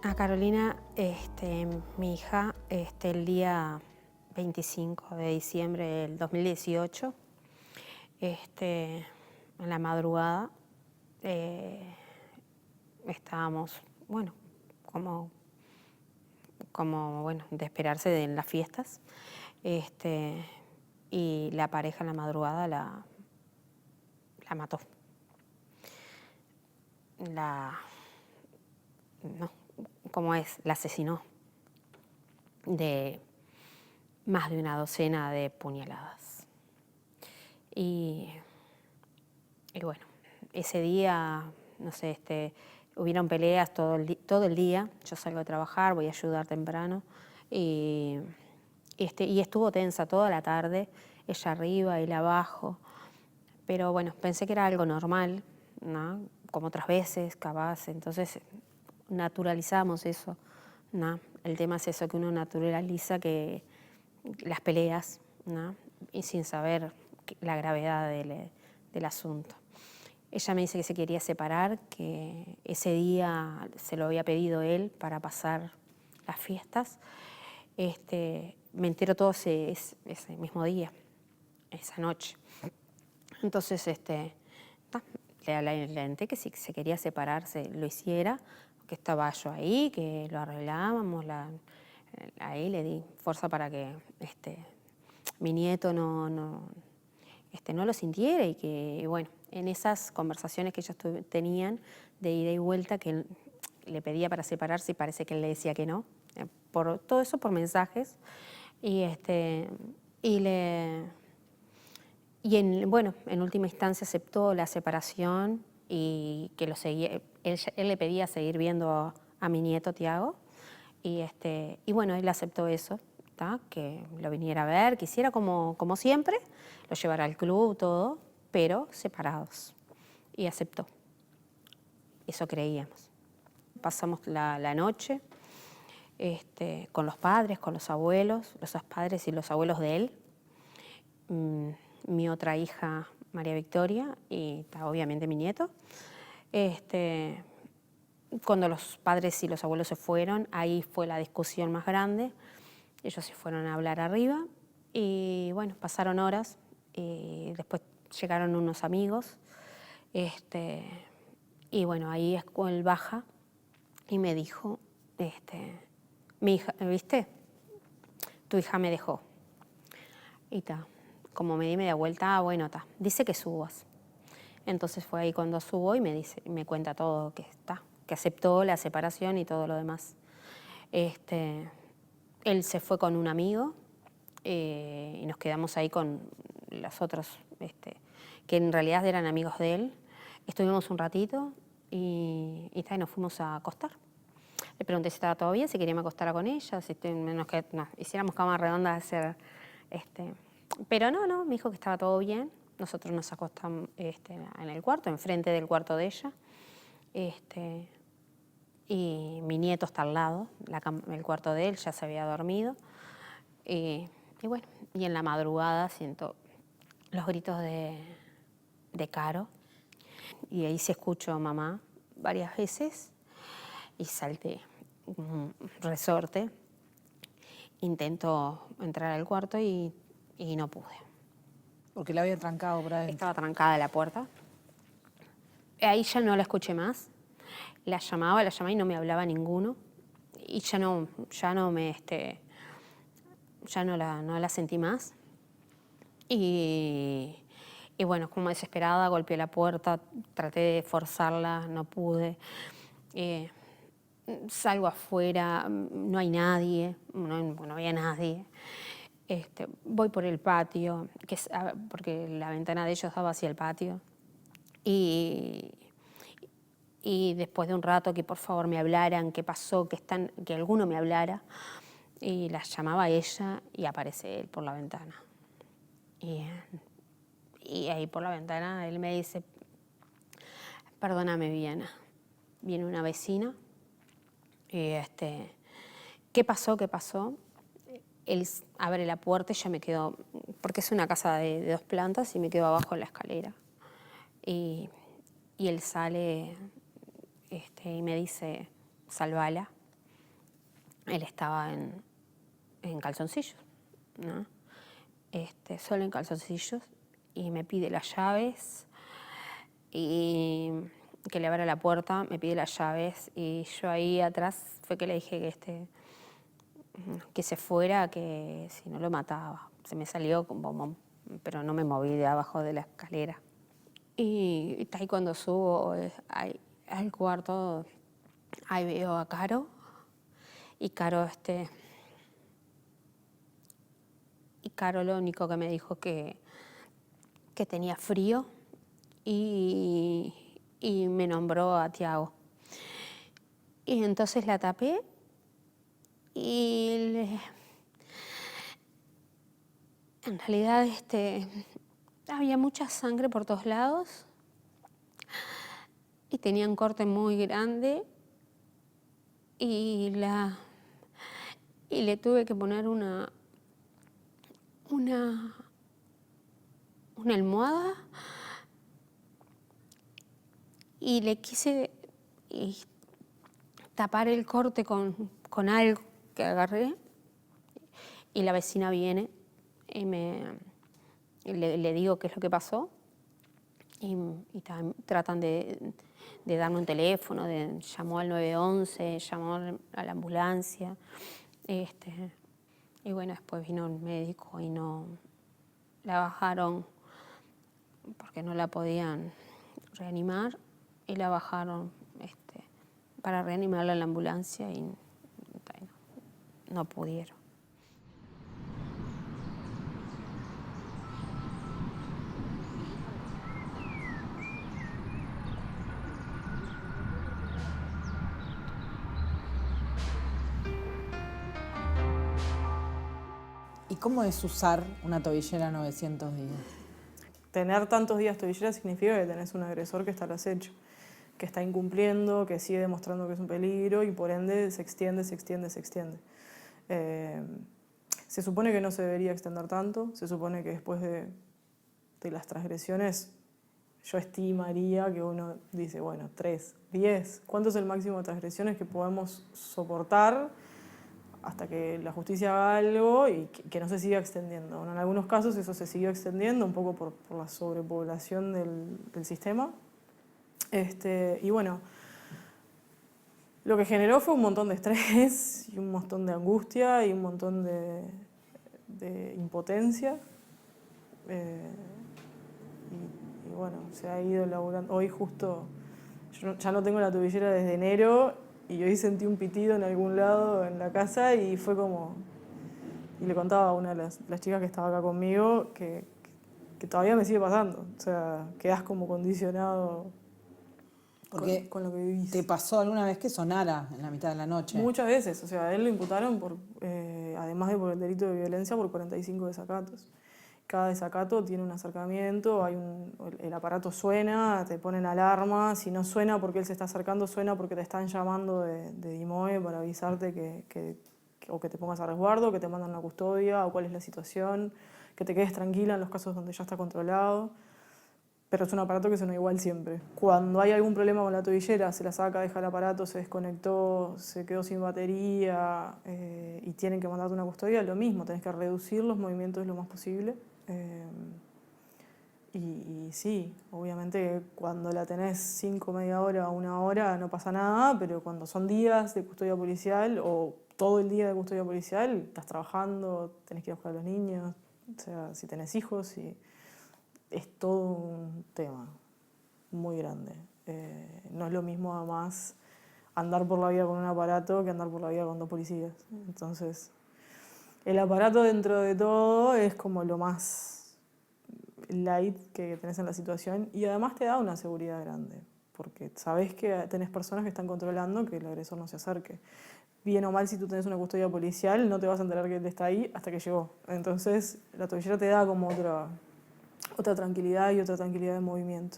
A Carolina, mi hija, el día 25 de diciembre del 2018, en la madrugada, estábamos, bueno, como, bueno, de esperarse en las fiestas, y la pareja en la madrugada la mató. No, ¿cómo es? La asesinó de más de una docena de puñaladas. Y bueno, ese día, no sé, hubieron peleas todo el día. Yo salgo a trabajar, voy a ayudar temprano. Y estuvo tensa toda la tarde, ella arriba, él abajo. Pero bueno, pensé que era algo normal, ¿no? Como otras veces, capaz. Entonces naturalizamos eso, ¿no? El tema es eso, que uno naturaliza que las peleas, ¿no? Y sin saber la gravedad del asunto. Ella me dice que se quería separar, que ese día se lo había pedido él para pasar las fiestas. Me entero todo ese mismo día, esa noche. Entonces, le alenté que si se quería separarse lo hiciera, que estaba yo ahí, que lo arreglábamos. Ahí le di fuerza para que mi nieto no lo sintiera y que, bueno, en esas conversaciones que ellos tenían de ida y vuelta, que él le pedía para separarse y parece que él le decía que no, por todo eso por mensajes. Bueno, en última instancia aceptó la separación y que él le pedía seguir viendo a mi nieto Tiago. Y bueno, él aceptó eso, ¿tá? Que lo viniera a ver, que hiciera como siempre, lo llevara al club, todo, pero separados. Y aceptó. Eso creíamos. Pasamos la noche con los padres, con los abuelos, los padres y los abuelos de él. Mi otra hija, María Victoria, y obviamente mi nieto. Cuando los padres y los abuelos se fueron, ahí fue la discusión más grande. Ellos se fueron a hablar arriba y bueno, pasaron horas y después llegaron unos amigos. Y bueno, ahí él baja y me dijo, mi hija, ¿viste? Tu hija me dejó. Y como me di media vuelta, bueno, dice que subas. Entonces fue ahí cuando subo y me cuenta todo, que aceptó la separación y todo lo demás. Él se fue con un amigo y nos quedamos ahí con los otros, que en realidad eran amigos de él. Estuvimos un ratito y nos fuimos a acostar. Le pregunté si estaba todo bien, si quería me acostara con ella, si hiciéramos cama redonda, pero no, me dijo que estaba todo bien. Nosotros nos acostamos en el cuarto, enfrente del cuarto de ella. Y mi nieto está al lado, el cuarto de él, ya se había dormido. Y bueno, y en la madrugada siento los gritos de Caro. Y ahí se escuchó mamá varias veces y salté un resorte. Intento entrar al cuarto y no pude. Porque la había trancado por adentro. Estaba trancada la puerta. Ahí ya no la escuché más. La llamaba y no me hablaba ninguno. Y ya no la sentí más. Y bueno, como desesperada, golpeé la puerta, traté de forzarla, no pude. Salgo afuera, no hay nadie, no había nadie. Voy por el patio, porque la ventana de ellos daba hacia el patio. Y después de un rato que por favor me hablaran, qué pasó, que alguno me hablara. Y la llamaba a ella y aparece él por la ventana. Y ahí por la ventana él me dice, perdóname, Viana. Viene una vecina y ¿qué pasó? Él abre la puerta y yo me quedo, porque es una casa de 2 plantas y me quedo abajo en la escalera. Y él sale y me dice, salvala. él estaba en calzoncillos, ¿no? Solo en calzoncillos, y me pide las llaves, y que le abra la puerta, me pide las llaves, y yo ahí atrás fue que le dije que se fuera, que si no lo mataba. Se me salió como, pero no me moví de abajo de la escalera. Y ahí cuando subo al cuarto, ahí veo a Caro, y Caro lo único que me dijo que tenía frío, y me nombró a Tiago. Y entonces la tapé y en realidad había mucha sangre por todos lados y tenía un corte muy grande, y le tuve que poner una almohada, y le quise tapar el corte con algo que agarré, y la vecina viene y le digo qué es lo que pasó, y tratan de darme un teléfono, llamó al 911, llamó a la ambulancia, y bueno, después vino el médico y no la bajaron porque no la podían reanimar, y la bajaron para reanimarla en la ambulancia, y no pudieron. ¿Y cómo es usar una tobillera 900 días? Tener tantos días tobillera significa que tenés un agresor que está al acecho, que está incumpliendo, que sigue demostrando que es un peligro, y por ende se extiende. Se supone que no se debería extender tanto, se supone que después de las transgresiones yo estimaría que uno dice, bueno, 3, 10, ¿cuánto es el máximo de transgresiones que podemos soportar hasta que la justicia haga algo y que no se siga extendiendo? Bueno, en algunos casos eso se siguió extendiendo un poco por la sobrepoblación del sistema. Y bueno, lo que generó fue un montón de estrés y un montón de angustia y un montón de impotencia. Y bueno, se ha ido laburando. Hoy justo, yo ya no tengo la tobillera desde enero, y hoy sentí un pitido en algún lado en la casa, y fue como... Y le contaba a una de las chicas que estaba acá conmigo que todavía me sigue pasando. O sea, quedás como condicionado con lo que vivís. ¿Te pasó alguna vez que sonara en la mitad de la noche? Muchas veces. O sea, a él lo imputaron, además de por el delito de violencia, por 45 desacatos. Cada desacato tiene un acercamiento, el aparato suena, te ponen alarma. Si no suena porque él se está acercando, suena porque te están llamando de DIMOE para avisarte o que te pongas a resguardo, que te mandan a custodia, o cuál es la situación, que te quedes tranquila en los casos donde ya está controlado. Pero es un aparato que suena igual siempre. Cuando hay algún problema con la tobillera, se la saca, deja el aparato, se desconectó, se quedó sin batería, y tienen que mandarte una custodia, lo mismo, tenés que reducir los movimientos lo más posible. Y sí, obviamente cuando la tenés 5, media hora o 1 hora no pasa nada, pero cuando son días de custodia policial o todo el día de custodia policial, estás trabajando, tenés que ir a buscar a los niños, o sea, si tenés hijos, es todo un tema muy grande. No es lo mismo además andar por la vida con un aparato que andar por la vida con 2 policías. Entonces, el aparato dentro de todo es como lo más light que tenés en la situación, y además te da una seguridad grande, porque sabés que tenés personas que están controlando que el agresor no se acerque. Bien o mal, si tú tenés una custodia policial, no te vas a enterar que él está ahí hasta que llegó. Entonces, la tobillera te da como otra tranquilidad y otra tranquilidad de movimiento.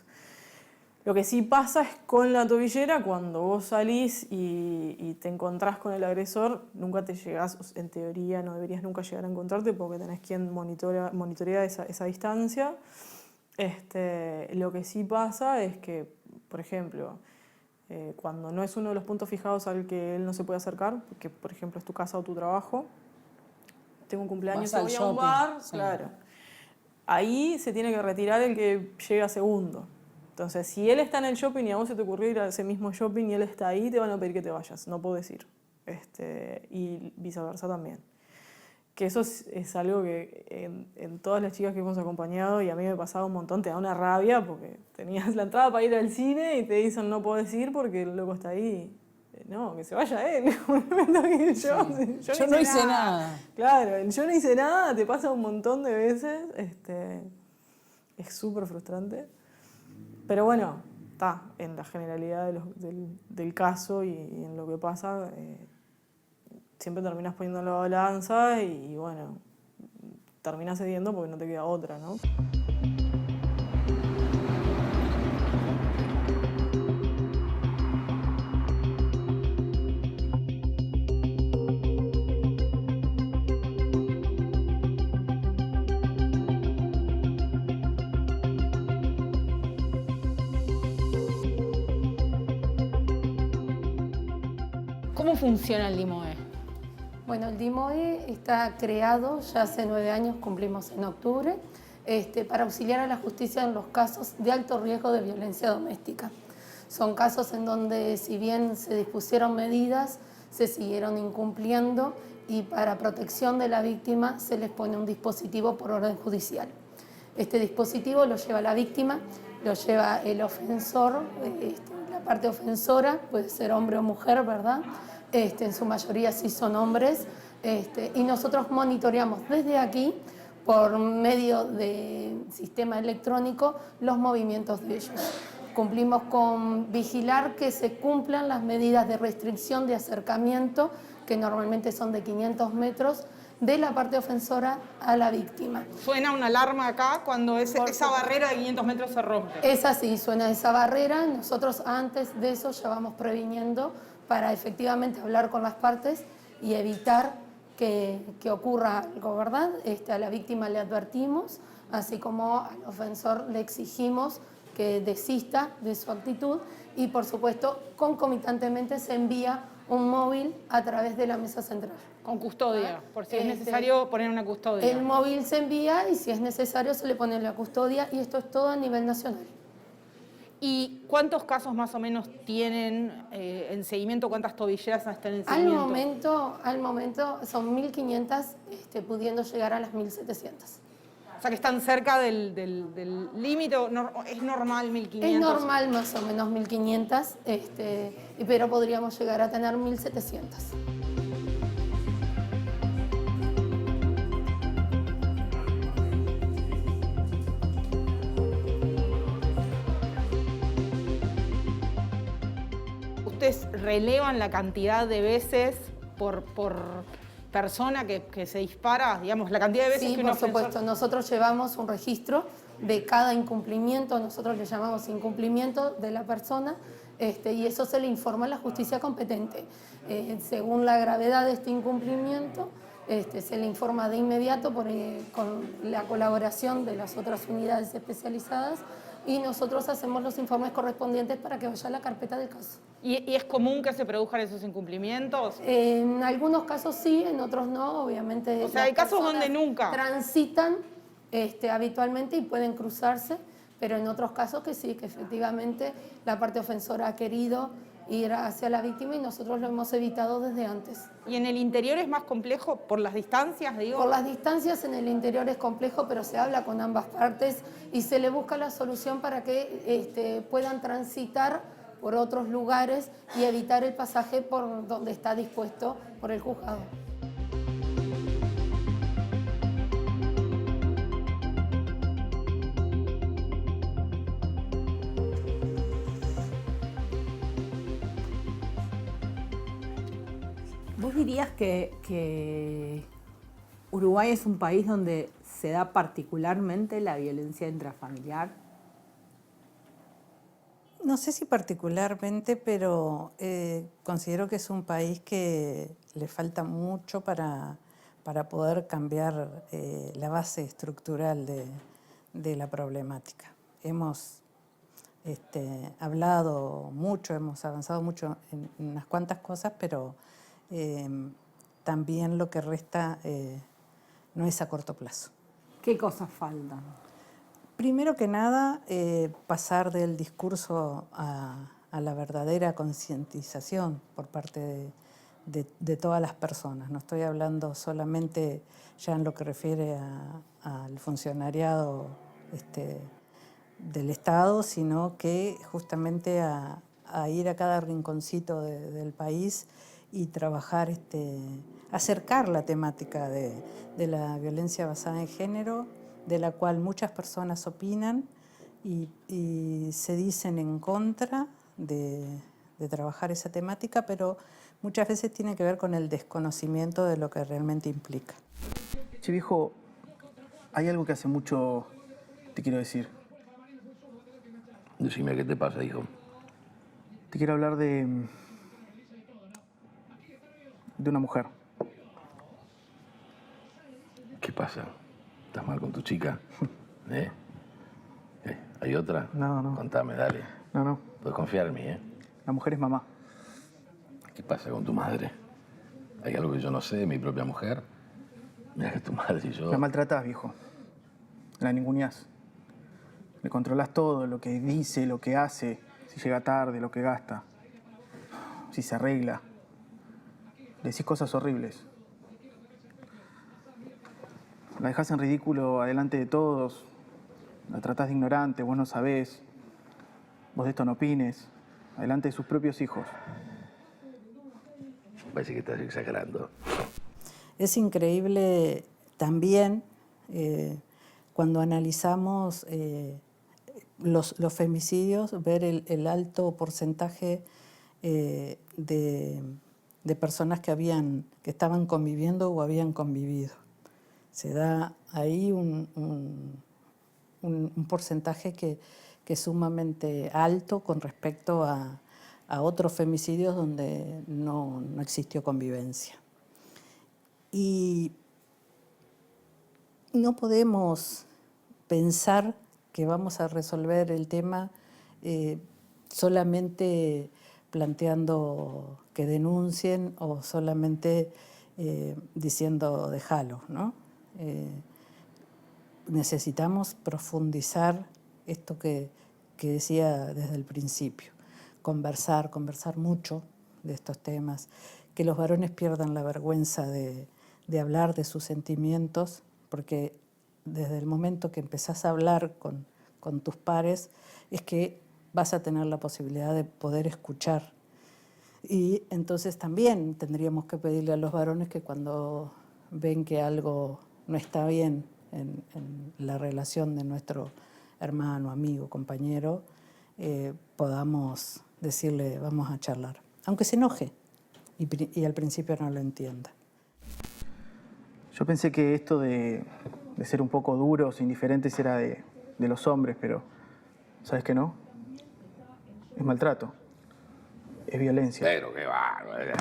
Lo que sí pasa es con la tobillera, cuando vos salís y te encontrás con el agresor, nunca te llegás, en teoría no deberías nunca llegar a encontrarte porque tenés quien monitorea esa distancia. Lo que sí pasa es que, por ejemplo, Cuando no es uno de los puntos fijados al que él no se puede acercar, porque por ejemplo es tu casa o tu trabajo, tengo un cumpleaños y Vas al voy a un shopping, bar, sí. claro. Ahí se tiene que retirar el que llega segundo. Entonces, si él está en el shopping y a vos se te ocurrió ir a ese mismo shopping y él está ahí, te van a pedir que te vayas, no podés ir. Y viceversa también. Que eso es algo que en todas las chicas que hemos acompañado, y a mí me pasaba un montón, te da una rabia porque tenías la entrada para ir al cine y te dicen no podés ir porque el loco está ahí. No, que se vaya él. Me tengo que ir yo. Sí. Yo no hice nada. Claro, el yo no hice nada te pasa un montón de veces. Es súper frustrante. Pero bueno, está en la generalidad del caso y en lo que pasa. Siempre terminas poniendo en la balanza y bueno, terminas cediendo porque no te queda otra, ¿no? ¿Cómo funciona el DIMOE? Bueno, el DIMOE está creado ya hace 9 años, cumplimos en octubre, para auxiliar a la justicia en los casos de alto riesgo de violencia doméstica. Son casos en donde, si bien se dispusieron medidas, se siguieron incumpliendo y para protección de la víctima se les pone un dispositivo por orden judicial. Este dispositivo lo lleva la víctima, lo lleva el ofensor, la parte ofensora, puede ser hombre o mujer, ¿verdad? En su mayoría sí son hombres, y nosotros monitoreamos desde aquí, por medio de sistema electrónico, los movimientos de ellos. Cumplimos con vigilar que se cumplan las medidas de restricción de acercamiento, que normalmente son de 500 metros, de la parte ofensora a la víctima. Suena una alarma acá cuando esa barrera de 500 metros se rompe. Es así, suena esa barrera. Nosotros antes de eso ya vamos previniendo para efectivamente hablar con las partes y evitar que ocurra algo, ¿verdad? A la víctima le advertimos, así como al ofensor le exigimos que desista de su actitud y, por supuesto, concomitantemente se envía un móvil a través de la mesa central. Con custodia, por si es necesario poner una custodia. El móvil se envía y si es necesario se le pone la custodia y esto es todo a nivel nacional. ¿Y cuántos casos más o menos tienen en seguimiento? ¿Cuántas tobilleras están en seguimiento? Al momento son 1.500, pudiendo llegar a las 1.700. O sea que están cerca del límite, ¿es normal 1.500? Es normal más o menos 1.500, pero podríamos llegar a tener 1.700. ¿Ustedes relevan la cantidad de veces por persona que se dispara? Digamos, la cantidad de veces sí, que un por ofensor... supuesto. Nosotros llevamos un registro de cada incumplimiento, nosotros le llamamos incumplimiento de la persona, y eso se le informa a la justicia competente. Según la gravedad de este incumplimiento, se le informa de inmediato con la colaboración de las otras unidades especializadas y nosotros hacemos los informes correspondientes para que vaya a la carpeta del caso. ¿Y es común que se produzcan esos incumplimientos? En algunos casos sí, en otros no, obviamente. O sea, hay casos donde nunca. Transitan habitualmente y pueden cruzarse, pero en otros casos que sí, que efectivamente la parte ofensora ha querido ir hacia la víctima y nosotros lo hemos evitado desde antes. ¿Y en el interior es más complejo por las distancias, digo? Por las distancias en el interior es complejo, pero se habla con ambas partes y se le busca la solución para que puedan transitar por otros lugares y evitar el pasaje por donde está dispuesto por el juzgado. ¿Vos dirías que Uruguay es un país donde se da particularmente la violencia intrafamiliar? No sé si particularmente, pero considero que es un país que le falta mucho para poder cambiar la base estructural de la problemática. Hemos hablado mucho, hemos avanzado mucho en unas cuantas cosas, pero también lo que resta no es a corto plazo. ¿Qué cosas faltan? Primero que nada, pasar del discurso a la verdadera concientización por parte de todas las personas. No estoy hablando solamente ya en lo que refiere al funcionariado del Estado, sino que justamente a ir a cada rinconcito del país y trabajar, acercar la temática de la violencia basada en género, de la cual muchas personas opinan y se dicen en contra de trabajar esa temática, pero muchas veces tiene que ver con el desconocimiento de lo que realmente implica. Che, viejo, hay algo que hace mucho te quiero decir. Decime qué te pasa, hijo. Te quiero hablar de una mujer. ¿Qué pasa? ¿Estás mal con tu chica? ¿Eh? ¿Hay otra? No. Contame, dale. No. Puedes confiar en mí, ¿eh? La mujer es mamá. ¿Qué pasa con tu madre? ¿Hay algo que yo no sé de mi propia mujer? Mira que tu madre y yo... La maltratás, viejo. La ninguneás. Le controlás todo, lo que dice, lo que hace, si llega tarde, lo que gasta, si se arregla. Le decís cosas horribles. La dejás en ridículo adelante de todos. La tratás de ignorante, vos no sabés. Vos de esto no opines. Adelante de sus propios hijos. Parece que estás exagerando. Es increíble también cuando analizamos los femicidios, ver el alto porcentaje de personas que estaban conviviendo o habían convivido. Se da ahí un porcentaje que es sumamente alto con respecto a otros femicidios donde no existió convivencia. Y no podemos pensar que vamos a resolver el tema solamente planteando que denuncien o solamente diciendo déjalo, ¿no? Necesitamos profundizar esto que decía desde el principio, conversar mucho de estos temas, que los varones pierdan la vergüenza de hablar de sus sentimientos, porque desde el momento que empezás a hablar con tus pares es que vas a tener la posibilidad de poder escuchar. Y entonces también tendríamos que pedirle a los varones que cuando ven que algo no está bien en la relación de nuestro hermano, amigo, compañero, podamos decirle vamos a charlar, aunque se enoje y al principio no lo entienda. Yo pensé que esto de ser un poco duros, indiferentes, era de los hombres, pero ¿sabes qué no? Es maltrato. Es violencia. Pero qué bárbaro.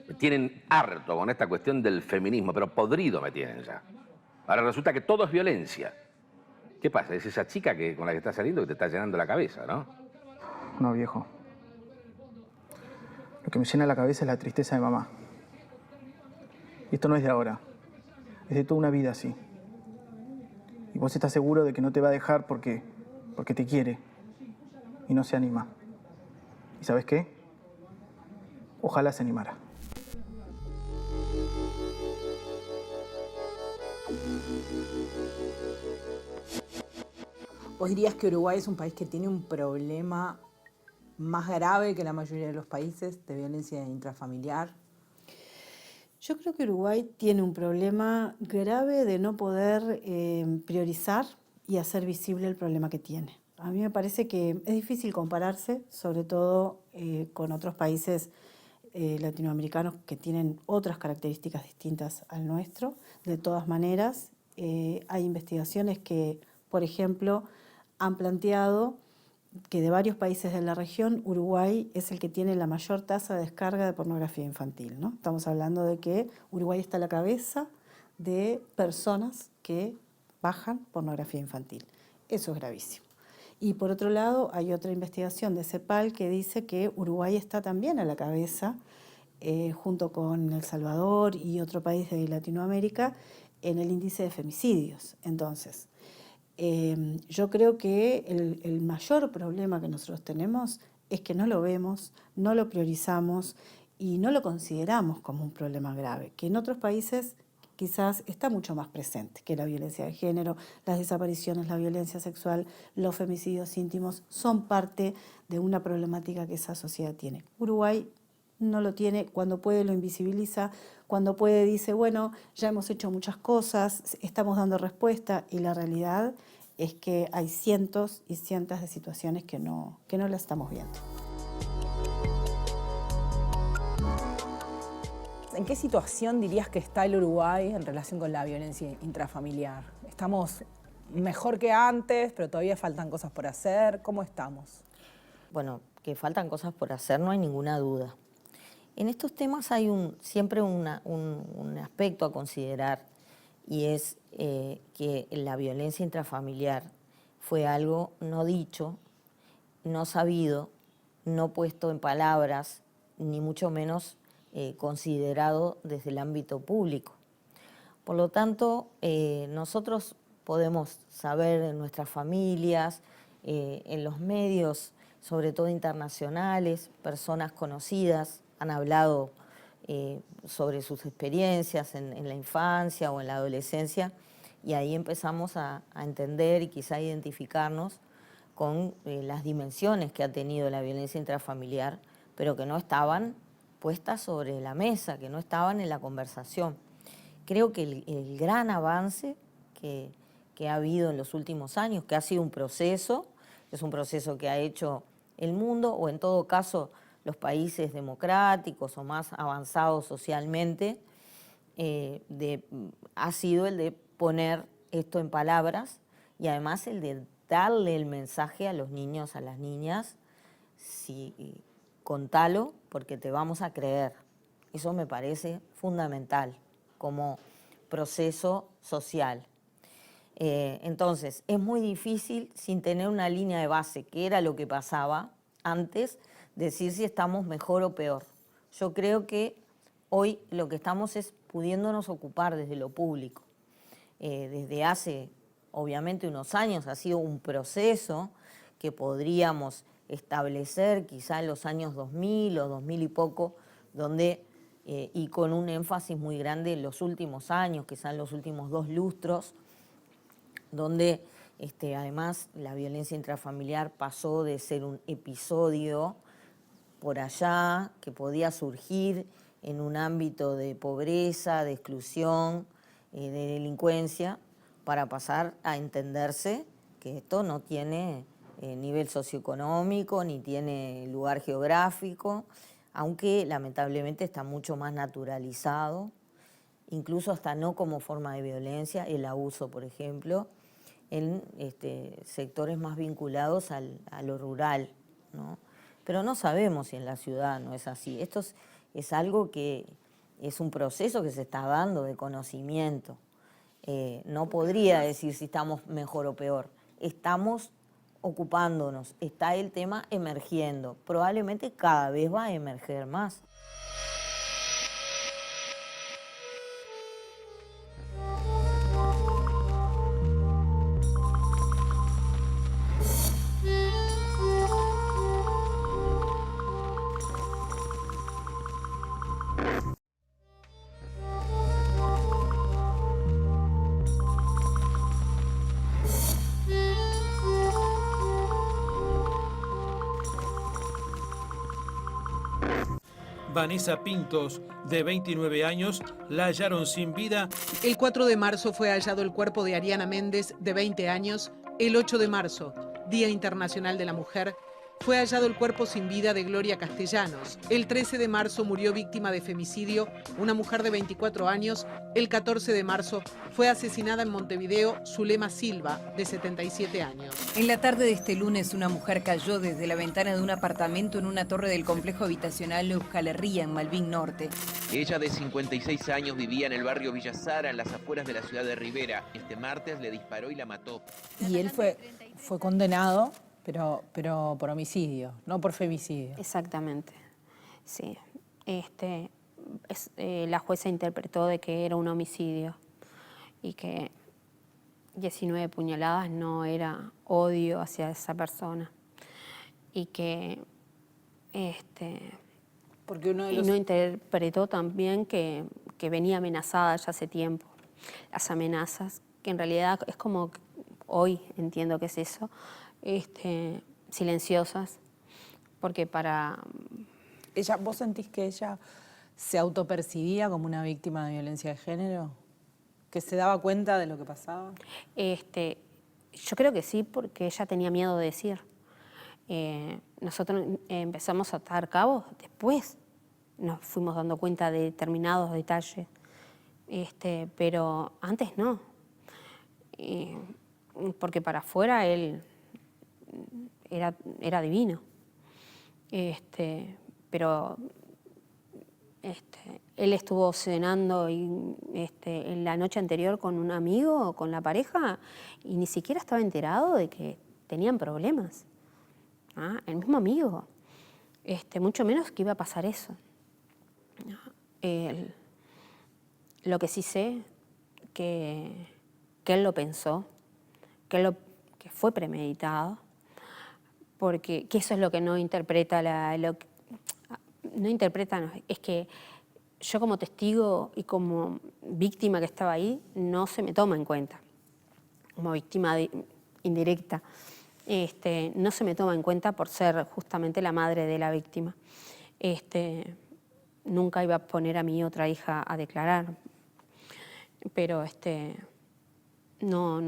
Me tienen harto con esta cuestión del feminismo, pero podrido me tienen ya. Ahora resulta que todo es violencia. ¿Qué pasa? Es esa chica con la que estás saliendo que te está llenando la cabeza, ¿no? No, viejo. Lo que me llena la cabeza es la tristeza de mamá. Y esto no es de ahora. Es de toda una vida así. Y vos estás seguro de que no te va a dejar porque te quiere. Y no se anima. ¿Y sabes qué? Ojalá se animara. ¿Vos dirías que Uruguay es un país que tiene un problema más grave que la mayoría de los países de violencia intrafamiliar? Yo creo que Uruguay tiene un problema grave de no poder priorizar y hacer visible el problema que tiene. A mí me parece que es difícil compararse, sobre todo con otros países latinoamericanos que tienen otras características distintas al nuestro. De todas maneras, hay investigaciones que, por ejemplo, han planteado que de varios países de la región, Uruguay es el que tiene la mayor tasa de descarga de pornografía infantil, ¿no? Estamos hablando de que Uruguay está a la cabeza de personas que bajan pornografía infantil. Eso es gravísimo. Y por otro lado, hay otra investigación de CEPAL que dice que Uruguay está también a la cabeza, junto con El Salvador y otro país de Latinoamérica, en el índice de femicidios. Entonces, yo creo que el mayor problema que nosotros tenemos es que no lo vemos, no lo priorizamos y no lo consideramos como un problema grave, que en otros países quizás está mucho más presente, que la violencia de género, las desapariciones, la violencia sexual, los femicidios íntimos son parte de una problemática que esa sociedad tiene. Uruguay no lo tiene, cuando puede lo invisibiliza, cuando puede dice, bueno, ya hemos hecho muchas cosas, estamos dando respuesta, y la realidad es que hay cientos y cientos de situaciones que no la estamos viendo. ¿En qué situación dirías que está el Uruguay en relación con la violencia intrafamiliar? ¿Estamos mejor que antes, pero todavía faltan cosas por hacer? ¿Cómo estamos? Bueno, que faltan cosas por hacer no hay ninguna duda. En estos temas hay siempre un aspecto a considerar, y es que la violencia intrafamiliar fue algo no dicho, no sabido, no puesto en palabras, ni mucho menos considerado desde el ámbito público. Por lo tanto, nosotros podemos saber en nuestras familias, en los medios, sobre todo internacionales, personas conocidas han hablado sobre sus experiencias en la infancia o en la adolescencia, y ahí empezamos a entender y quizá identificarnos con las dimensiones que ha tenido la violencia intrafamiliar, pero que no estaban puestas sobre la mesa, que no estaban en la conversación. Creo que el gran avance que ha habido en los últimos años, que ha sido un proceso, es un proceso que ha hecho el mundo, o en todo caso los países democráticos o más avanzados socialmente, ha sido el de poner esto en palabras, y además el de darle el mensaje a los niños, a las niñas, contalo porque te vamos a creer. Eso me parece fundamental como proceso social. Entonces, es muy difícil, sin tener una línea de base, que era lo que pasaba antes, decir si estamos mejor o peor. Yo creo que hoy lo que estamos es pudiéndonos ocupar desde lo público. Desde hace, obviamente, unos años ha sido un proceso que podríamos establecer quizá en los años 2000 o 2000 y poco, donde, y con un énfasis muy grande en los últimos años, quizá en los últimos 2 lustros, donde además la violencia intrafamiliar pasó de ser un episodio por allá que podía surgir en un ámbito de pobreza, de exclusión, de delincuencia, para pasar a entenderse que esto no tiene nivel socioeconómico ni tiene lugar geográfico, aunque lamentablemente está mucho más naturalizado, incluso hasta no como forma de violencia, el abuso, por ejemplo, en sectores más vinculados a lo rural, ¿no? Pero no sabemos si en la ciudad no es así. Esto es algo que es un proceso que se está dando de conocimiento. No podría decir si estamos mejor o peor. Estamos ocupándonos, está el tema emergiendo. Probablemente cada vez va a emerger más. Vanessa Pintos, de 29 años, la hallaron sin vida. El 4 de marzo fue hallado el cuerpo de Ariana Méndez, de 20 años. El 8 de marzo, Día Internacional de la Mujer, fue hallado el cuerpo sin vida de Gloria Castellanos. El 13 de marzo murió víctima de femicidio una mujer de 24 años. El 14 de marzo fue asesinada en Montevideo Zulema Silva, de 77 años. En la tarde de este lunes, una mujer cayó desde la ventana de un apartamento en una torre del complejo habitacional Euskal Herria, en Malvin Norte. Ella, de 56 años, vivía en el barrio Villa Sara, en las afueras de la ciudad de Rivera. Este martes le disparó y la mató. Y él fue condenado Pero por homicidio, no por femicidio. Exactamente, sí. La jueza interpretó de que era un homicidio y que 19 puñaladas no era odio hacia esa persona y que Porque uno de y los... no interpretó también que venía amenazada ya hace tiempo. Las amenazas, que en realidad es como hoy entiendo que es eso, silenciosas, porque ¿Vos sentís que ella se autopercibía como una víctima de violencia de género? ¿Que se daba cuenta de lo que pasaba? Yo creo que sí, porque ella tenía miedo de decir. Nosotros empezamos a atar cabos, después nos fuimos dando cuenta de determinados detalles, pero antes no, porque para afuera él era divino, pero él estuvo cenando en la noche anterior con un amigo, con la pareja, y ni siquiera estaba enterado de que tenían problemas. El mismo amigo, mucho menos que iba a pasar eso. Lo que sí sé, que él lo pensó, que fue premeditado, porque que eso es lo que no interpreta es que yo como testigo y como víctima que estaba ahí, no se me toma en cuenta, como víctima indirecta. No se me toma en cuenta por ser justamente la madre de la víctima. Nunca iba a poner a mi otra hija a declarar, pero no,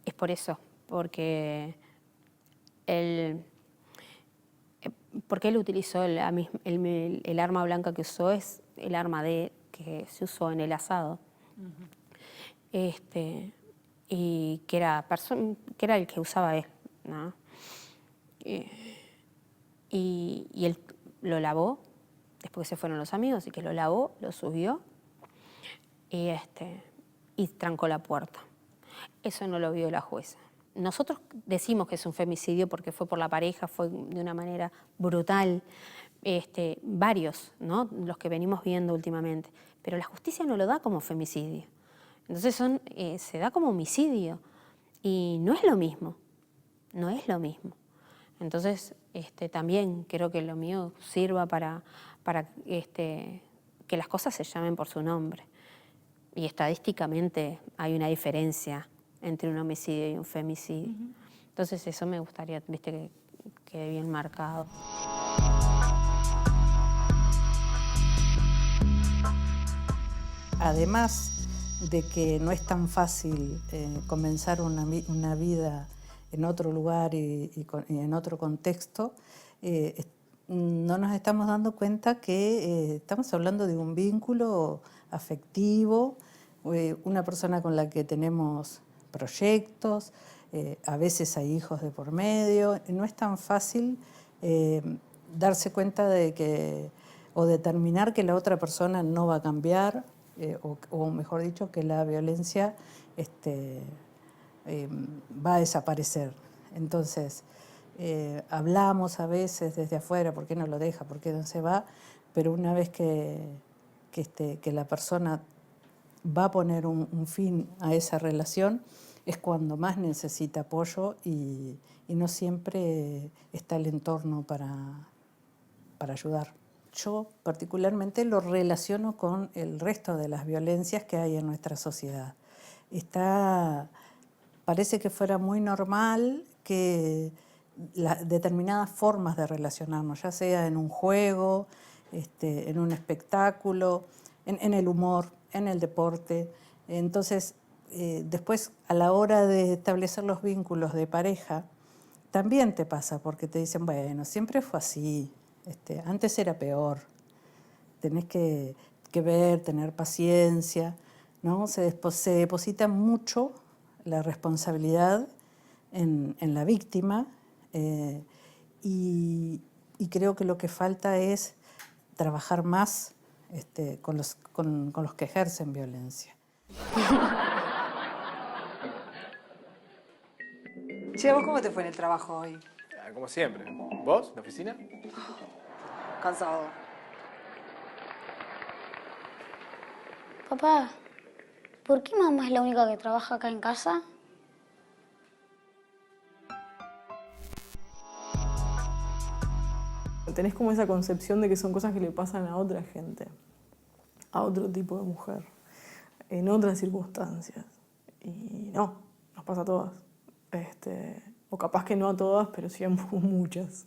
es por eso, porque él utilizó el arma blanca que usó, es el arma que se usó en el asado. Y que era el que usaba él, ¿no? Y él lo lavó, después que se fueron los amigos, y que lo lavó, lo subió y trancó la puerta. Eso no lo vio la jueza. Nosotros decimos que es un femicidio porque fue por la pareja, fue de una manera brutal, varios, ¿no? Los que venimos viendo últimamente, pero la justicia no lo da como femicidio. Entonces se da como homicidio y no es lo mismo, no es lo mismo. Entonces también creo que lo mío sirva para que las cosas se llamen por su nombre. Y estadísticamente hay una diferencia entre un homicidio y un femicidio. Entonces eso me gustaría, que quede bien marcado. Además de que no es tan fácil comenzar una vida en otro lugar y en otro contexto, no nos estamos dando cuenta que estamos hablando de un vínculo afectivo, una persona con la que tenemos proyectos, a veces hay hijos de por medio. No es tan fácil darse cuenta de que, o determinar que la otra persona no va a cambiar, o mejor dicho, que la violencia va a desaparecer. Entonces, hablamos a veces desde afuera, ¿por qué no lo deja? ¿Por qué no se va? Pero una vez que la persona va a poner un fin a esa relación, es cuando más necesita apoyo y no siempre está el entorno para ayudar. Yo particularmente lo relaciono con el resto de las violencias que hay en nuestra sociedad. Parece que fuera muy normal que determinadas formas de relacionarnos, ya sea en un juego, en un espectáculo, en el humor, en el deporte. Entonces, después, a la hora de establecer los vínculos de pareja, también te pasa, porque te dicen, bueno, siempre fue así, antes era peor, tenés que ver, tener paciencia, ¿no? Se deposita mucho la responsabilidad en la víctima, y creo que lo que falta es trabajar más con los que ejercen violencia. Che, ¿vos cómo te fue en el trabajo hoy? como siempre. ¿Vos? ¿La oficina? Cansado. Papá, ¿por qué mamá es la única que trabaja acá en casa? Tenés como esa concepción de que son cosas que le pasan a otra gente, a otro tipo de mujer, en otras circunstancias. Y no, nos pasa a todas. O capaz que no a todas, pero sí a muchas.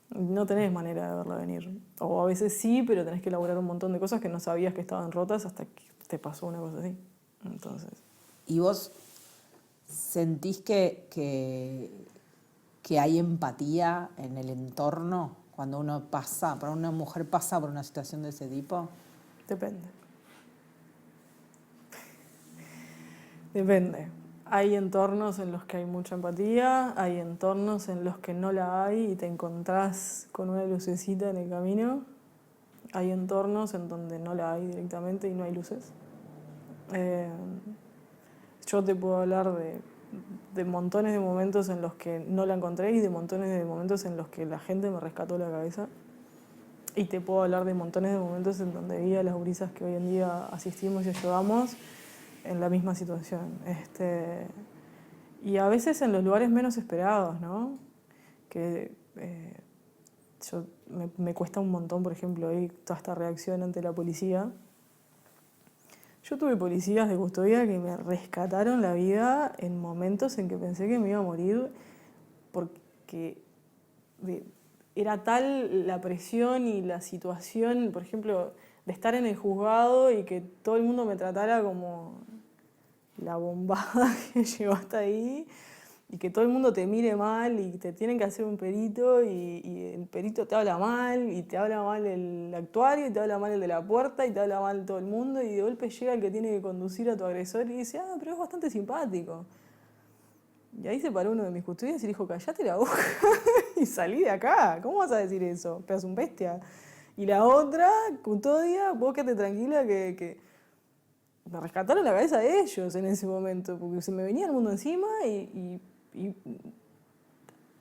No tenés manera de verla venir. O a veces sí, pero tenés que elaborar un montón de cosas que no sabías que estaban rotas hasta que te pasó una cosa así. Entonces... ¿Y vos sentís que hay empatía en el entorno cuando uno pasa, para una mujer pasa por una situación de ese tipo? Depende. Depende. Hay entornos en los que hay mucha empatía, hay entornos en los que no la hay y te encontrás con una lucecita en el camino. Hay entornos en donde no la hay directamente y no hay luces. Yo te puedo hablar de montones de momentos en los que no la encontré y de montones de momentos en los que la gente me rescató la cabeza. Y te puedo hablar de montones de momentos en donde vi a las gurisas que hoy en día asistimos y ayudamos en la misma situación. Y a veces en los lugares menos esperados, ¿no? Que me cuesta un montón, por ejemplo, hoy toda esta reacción ante la policía. Yo tuve policías de custodia que me rescataron la vida en momentos en que pensé que me iba a morir porque era tal la presión y la situación, por ejemplo, de estar en el juzgado y que todo el mundo me tratara como la bombada que llegó hasta ahí y que todo el mundo te mire mal y te tienen que hacer un perito y el perito te habla mal y te habla mal el actuario y te habla mal el de la puerta y te habla mal todo el mundo y de golpe llega el que tiene que conducir a tu agresor y dice, pero es bastante simpático. Y ahí se paró uno de mis custodias y dijo, cállate la boca y salí de acá. ¿Cómo vas a decir eso? Pedazo un bestia. Y la otra custodia, vos quédate tranquila que me rescataron la cabeza de ellos en ese momento, porque se me venía el mundo encima y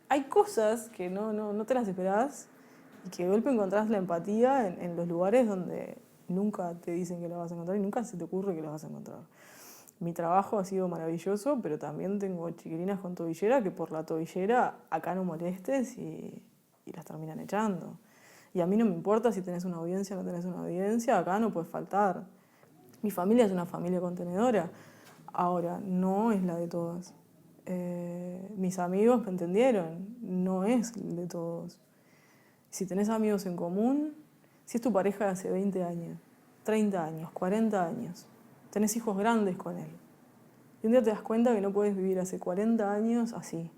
hay cosas que no te las esperás y que de golpe encontrás la empatía en los lugares donde nunca te dicen que la vas a encontrar y nunca se te ocurre que la vas a encontrar. Mi trabajo ha sido maravilloso, pero también tengo chiquilinas con tobillera que por la tobillera acá no molestes y las terminan echando. Y a mí no me importa si tenés una audiencia o no tenés una audiencia, acá no puedes faltar. Mi familia es una familia contenedora, ahora no es la de todas. Mis amigos me entendieron, no es de todos. Si tenés amigos en común, si es tu pareja de hace 20 años, 30 años, 40 años, tenés hijos grandes con él. Y un día te das cuenta que no puedes vivir hace 40 años así.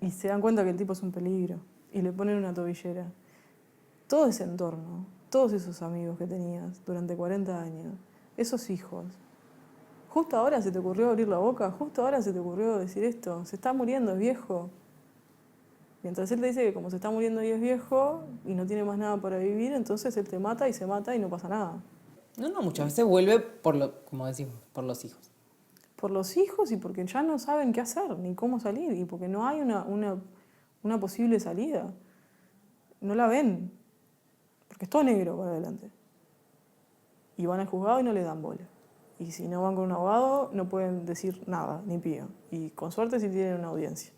Y se dan cuenta que el tipo es un peligro y le ponen una tobillera. Todo ese entorno, todos esos amigos que tenías durante 40 años, esos hijos, justo ahora se te ocurrió abrir la boca, justo ahora se te ocurrió decir esto, se está muriendo, es viejo. Mientras él te dice que como se está muriendo y es viejo y no tiene más nada para vivir, entonces él te mata y no pasa nada. No, muchas veces vuelve como decimos, por los hijos. Por los hijos y porque ya no saben qué hacer ni cómo salir y porque no hay una posible salida. No la ven, porque es todo negro para adelante. Y van al juzgado y no le dan bola. Y si no van con un abogado no pueden decir nada, ni pío. Y con suerte si tienen una audiencia.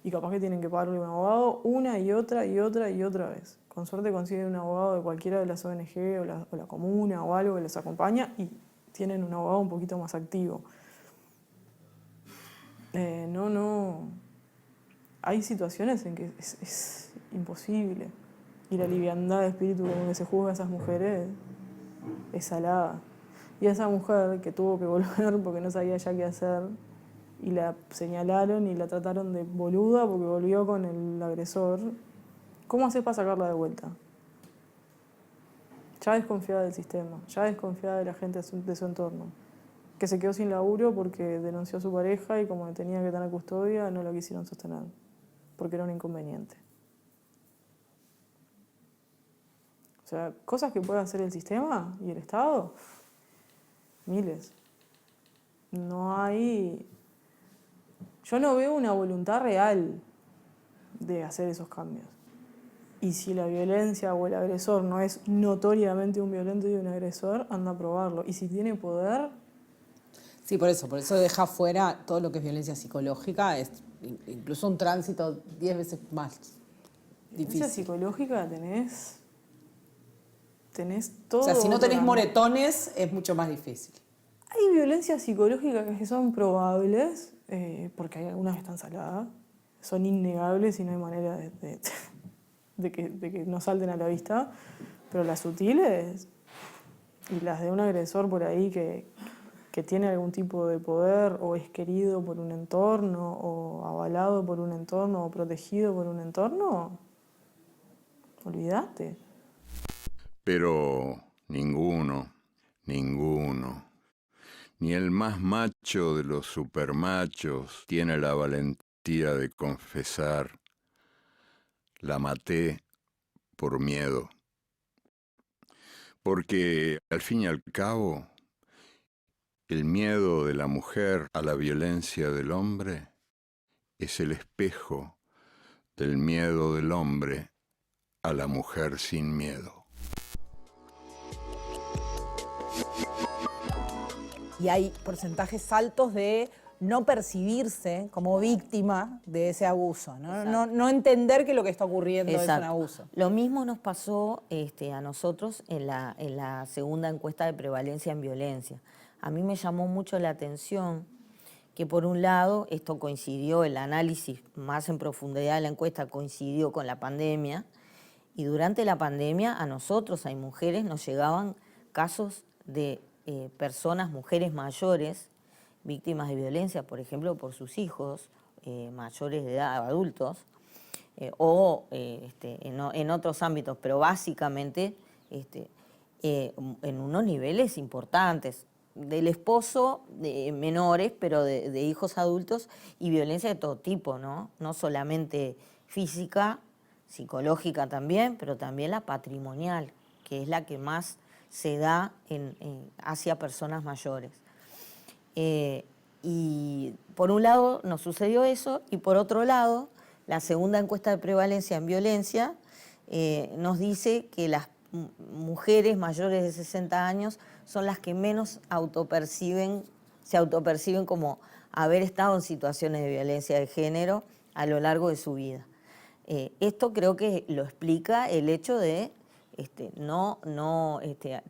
Y capaz que tienen que pagarle a un abogado una y otra y otra y otra vez. Con suerte consiguen un abogado de cualquiera de las ONG o la comuna o algo que les acompaña y tienen un abogado un poquito más activo. Hay situaciones en que es imposible. Y la liviandad de espíritu con que se juzga a esas mujeres es salada. Y a esa mujer que tuvo que volver porque no sabía ya qué hacer y la señalaron y la trataron de boluda porque volvió con el agresor, ¿cómo haces para sacarla de vuelta? Ya desconfiada del sistema, ya desconfiada de la gente de su entorno, que se quedó sin laburo porque denunció a su pareja y como tenía que tener custodia no lo quisieron sostener, porque era un inconveniente. O sea, cosas que puede hacer el sistema y el Estado, miles. No hay... Yo no veo una voluntad real de hacer esos cambios. Y si la violencia o el agresor no es notoriamente un violento y un agresor, anda a probarlo. Y si tiene poder... Sí, por eso deja fuera todo lo que es violencia psicológica, es incluso un tránsito 10 veces más difícil. Violencia psicológica tenés todo. O sea, si no tenés otro moretones, es mucho más difícil. Hay violencias psicológicas que son probables, porque hay algunas que están saladas, son innegables y no hay manera de que no salten a la vista, pero las sutiles y las de un agresor por ahí que tiene algún tipo de poder o es querido por un entorno o avalado por un entorno o protegido por un entorno, olvídate. Pero ninguno, ni el más macho de los supermachos tiene la valentía de confesar: la maté por miedo. Porque, al fin y al cabo, el miedo de la mujer a la violencia del hombre es el espejo del miedo del hombre a la mujer sin miedo. Y hay porcentajes altos de no percibirse como víctima de ese abuso, ¿no? No entender que lo que está ocurriendo es un abuso. Lo mismo nos pasó a nosotros en la segunda encuesta de prevalencia en violencia. A mí me llamó mucho la atención que, por un lado, esto coincidió, el análisis más en profundidad de la encuesta coincidió con la pandemia, y durante la pandemia a nosotros, hay mujeres, nos llegaban casos de personas, mujeres mayores, víctimas de violencia, por ejemplo, por sus hijos, mayores de edad, adultos, o en otros ámbitos, pero básicamente en unos niveles importantes, del esposo, de menores, pero de hijos adultos, y violencia de todo tipo, ¿no? No solamente física, psicológica también, pero también la patrimonial, que es la que más se da hacia personas mayores. Y por un lado nos sucedió eso, y por otro lado, la segunda encuesta de prevalencia en violencia nos dice que las mujeres mayores de 60 años son las que menos se autoperciben como haber estado en situaciones de violencia de género a lo largo de su vida. Esto creo que lo explica el hecho de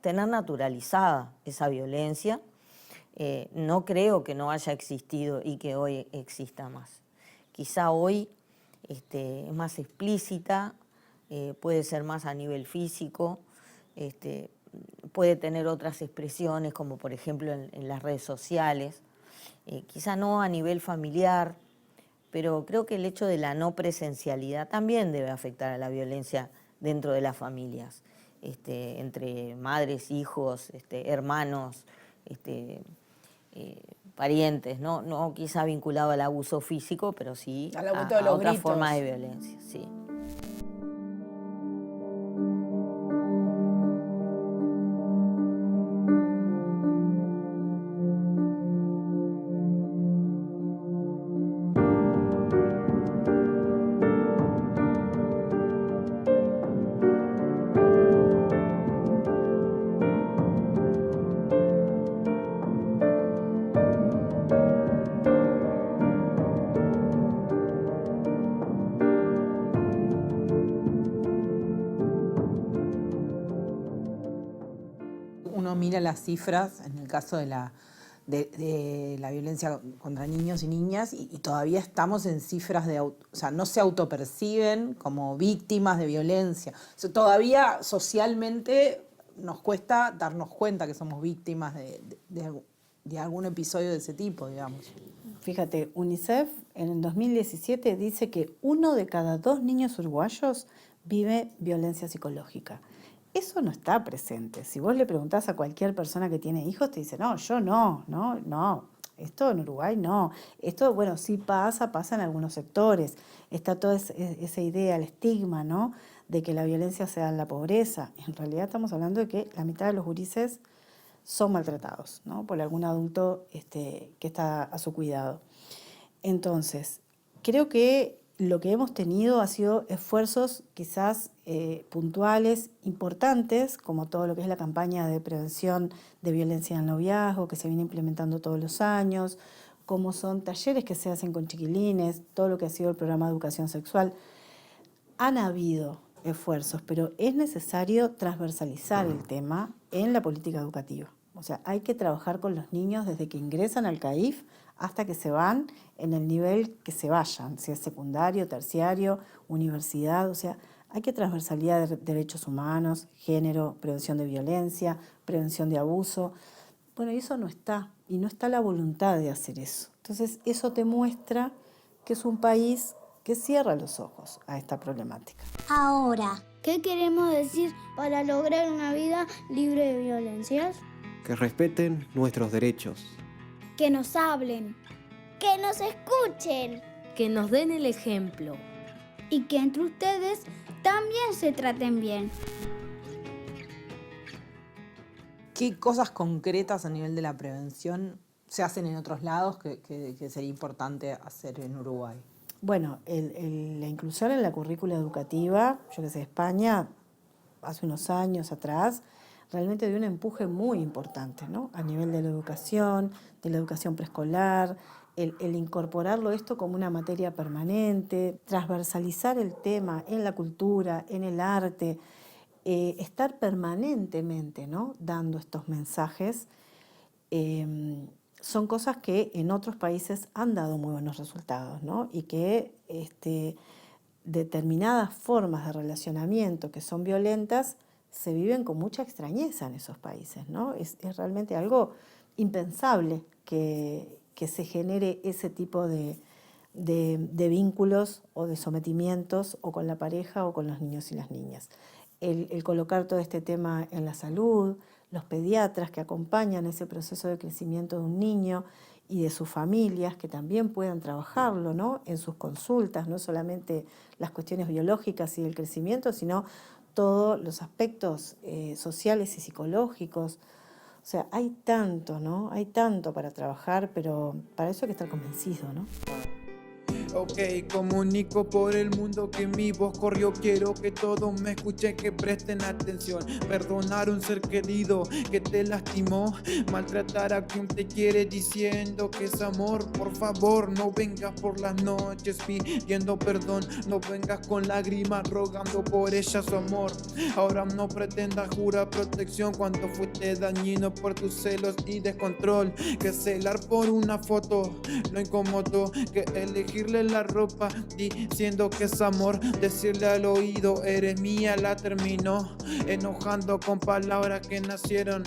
tener naturalizada esa violencia. No creo que no haya existido y que hoy exista más. Quizá hoy es más explícita, puede ser más a nivel físico, puede tener otras expresiones, como por ejemplo en las redes sociales, quizá no a nivel familiar, pero creo que el hecho de la no presencialidad también debe afectar a la violencia dentro de las familias, entre madres, hijos, hermanos, parientes, no quizá vinculado al abuso físico, pero sí a otras formas de violencia. Sí. Uno mira las cifras en el caso de la violencia contra niños y niñas y todavía estamos en cifras o sea, no se autoperciben como víctimas de violencia. O sea, todavía socialmente nos cuesta darnos cuenta que somos víctimas de algún episodio de ese tipo, digamos. Fíjate, UNICEF en el 2017 dice que 1 de cada 2 niños uruguayos vive violencia psicológica. Eso no está presente. Si vos le preguntás a cualquier persona que tiene hijos, te dice, no, yo no. Esto en Uruguay no. Esto, bueno, sí pasa en algunos sectores. Está toda esa idea, el estigma, ¿no?, de que la violencia se da en la pobreza. En realidad estamos hablando de que la mitad de los gurises son maltratados, ¿no?, por algún adulto que está a su cuidado. Entonces, creo que lo que hemos tenido ha sido esfuerzos quizás puntuales, importantes, como todo lo que es la campaña de prevención de violencia en el noviazgo, que se viene implementando todos los años, como son talleres que se hacen con chiquilines, todo lo que ha sido el programa de educación sexual. Han habido esfuerzos, pero es necesario transversalizar el tema en la política educativa. O sea, hay que trabajar con los niños desde que ingresan al CAIF hasta que se van en el nivel que se vayan, si es secundario, terciario, universidad. O sea, hay que transversalidad de derechos humanos, género, prevención de violencia, prevención de abuso. Bueno, y eso no está, y no está la voluntad de hacer eso. Entonces, eso te muestra que es un país que cierra los ojos a esta problemática. Ahora, ¿qué queremos decir para lograr una vida libre de violencias? Que respeten nuestros derechos. Que nos hablen. Que nos escuchen. Que nos den el ejemplo. Y que entre ustedes también se traten bien. ¿Qué cosas concretas a nivel de la prevención se hacen en otros lados que sería importante hacer en Uruguay? Bueno, la inclusión en la currícula educativa, yo que sé, España, hace unos años atrás, realmente dio un empuje muy importante, ¿no? A nivel de la educación preescolar, el incorporarlo esto como una materia permanente, transversalizar el tema en la cultura, en el arte, estar permanentemente, ¿no?, dando estos mensajes. Son cosas que en otros países han dado muy buenos resultados, ¿no? Y que determinadas formas de relacionamiento que son violentas se viven con mucha extrañeza en esos países, ¿no? Es realmente algo impensable que se genere ese tipo de vínculos o de sometimientos o con la pareja o con los niños y las niñas. El colocar todo este tema en la salud, los pediatras que acompañan ese proceso de crecimiento de un niño y de sus familias que también puedan trabajarlo, ¿no?, en sus consultas, no solamente las cuestiones biológicas y del crecimiento, sino todos los aspectos sociales y psicológicos. O sea, hay tanto, ¿no? Hay tanto para trabajar, pero para eso hay que estar convencido, ¿no? Ok, comunico por el mundo que mi voz corrió. Quiero que todos me escuchen, que presten atención. Perdonar a un ser querido que te lastimó. Maltratar a quien te quiere diciendo que es amor. Por favor, no vengas por las noches pidiendo perdón. No vengas con lágrimas rogando por ella su amor. Ahora no pretendas jurar protección cuando fuiste dañino por tus celos y descontrol. Que celar por una foto no incomodó. Que elegirle la ropa diciendo que es amor, decirle al oído eres mía, la terminó enojando con palabras que nacieron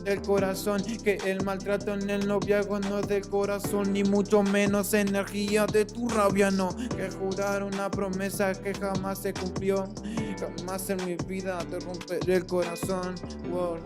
del corazón. Que el maltrato en el noviazgo no es del corazón, ni mucho menos energía de tu rabia, no. Que jurar una promesa que jamás se cumplió, jamás en mi vida te romperé el corazón. Wow.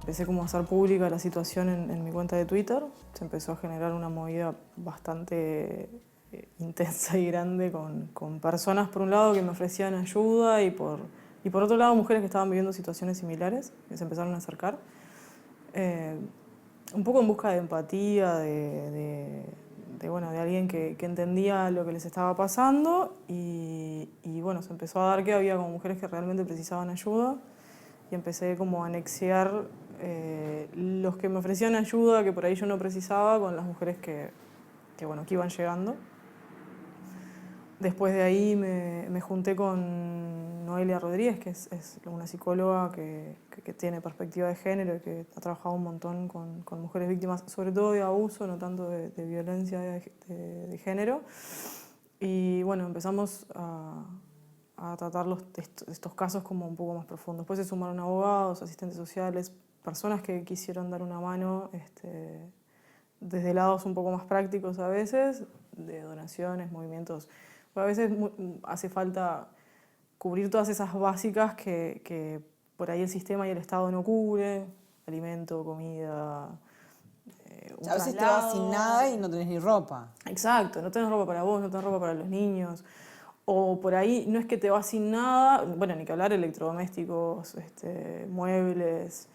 Empecé como a hacer pública la situación en mi cuenta de Twitter. Se empezó a generar una movida bastante intensa y grande con personas, por un lado, que me ofrecían ayuda y por otro lado, mujeres que estaban viviendo situaciones similares, que se empezaron a acercar. Un poco en busca de empatía, de alguien que entendía lo que les estaba pasando y bueno, se empezó a dar que había como mujeres que realmente precisaban ayuda y empecé como a anexear los que me ofrecían ayuda que por ahí yo no precisaba con las mujeres que iban llegando. Después de ahí me junté con Noelia Rodríguez, que es una psicóloga que tiene perspectiva de género y que ha trabajado un montón con mujeres víctimas, sobre todo de abuso, no tanto de violencia de género. Y bueno, empezamos a a tratar estos casos como un poco más profundos. Después se sumaron abogados, asistentes sociales, personas que quisieron dar una mano desde lados un poco más prácticos a veces, de donaciones, movimientos. A veces hace falta cubrir todas esas básicas que por ahí el sistema y el Estado no cubre, alimento, comida, a veces te vas sin nada y no tenés ni ropa. Exacto, no tenés ropa para vos, no tenés ropa para los niños. O por ahí no es que te vas sin nada, bueno, ni que hablar electrodomésticos, muebles.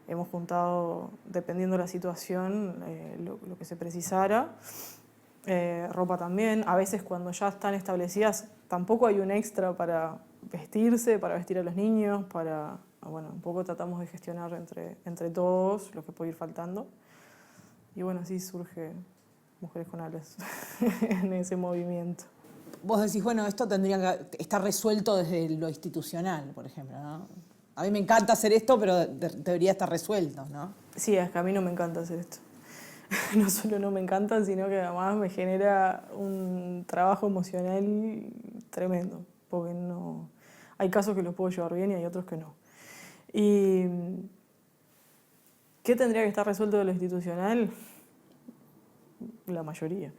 Hemos juntado, dependiendo de la situación, lo que se precisara. Ropa también. A veces cuando ya están establecidas tampoco hay un extra para vestirse, para vestir a los niños, bueno, un poco tratamos de gestionar entre todos lo que puede ir faltando. Y bueno, así surge Mujeres con Alas en ese movimiento. Vos decís, bueno, esto tendría que estar resuelto desde lo institucional, por ejemplo, ¿no? A mí me encanta hacer esto, pero debería estar resuelto, ¿no? Sí, es que a mí no me encanta hacer esto. No solo no me encanta, sino que además me genera un trabajo emocional tremendo, porque no... Hay casos que los puedo llevar bien y hay otros que no. ¿Y qué tendría que estar resuelto de lo institucional? La mayoría.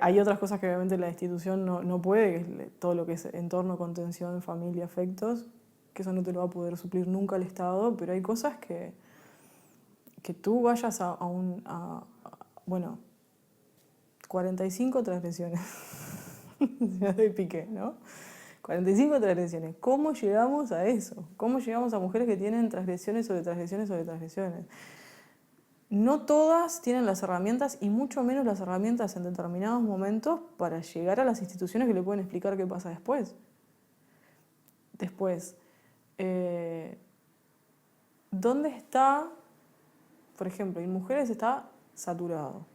Hay otras cosas que obviamente la institución no puede, que es todo lo que es entorno, contención, familia, afectos, que eso no te lo va a poder suplir nunca el Estado, pero hay cosas que tú vayas bueno, 45 transgresiones de Piqué, ¿no? 45 transgresiones. ¿Cómo llegamos a eso? ¿Cómo llegamos a mujeres que tienen transgresiones sobre transgresiones sobre transgresiones? No todas tienen las herramientas, y mucho menos las herramientas en determinados momentos para llegar a las instituciones que le pueden explicar qué pasa después. Después, ¿dónde está, por ejemplo, en mujeres está saturado,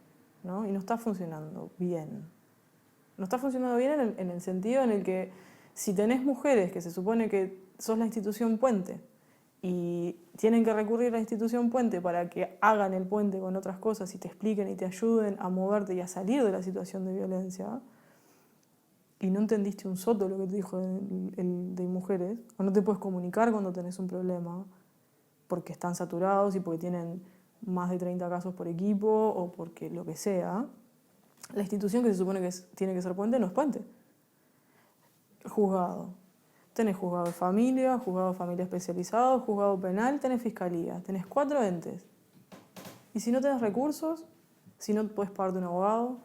¿no? Y no está funcionando bien? No está funcionando bien en el sentido en el que si tenés mujeres que se supone que sos la institución puente y tienen que recurrir a la institución puente para que hagan el puente con otras cosas y te expliquen y te ayuden a moverte y a salir de la situación de violencia, y no entendiste un soto lo que te dijo el de mujeres, o no te puedes comunicar cuando tenés un problema porque están saturados y porque tienen más de 30 casos por equipo o porque lo que sea, la institución que se supone que tiene que ser puente no es puente. Juzgado. Tenés juzgado de familia especializado, juzgado penal, tenés fiscalía. Tenés 4 entes. Y si no tenés recursos, si no podés pagarte un abogado,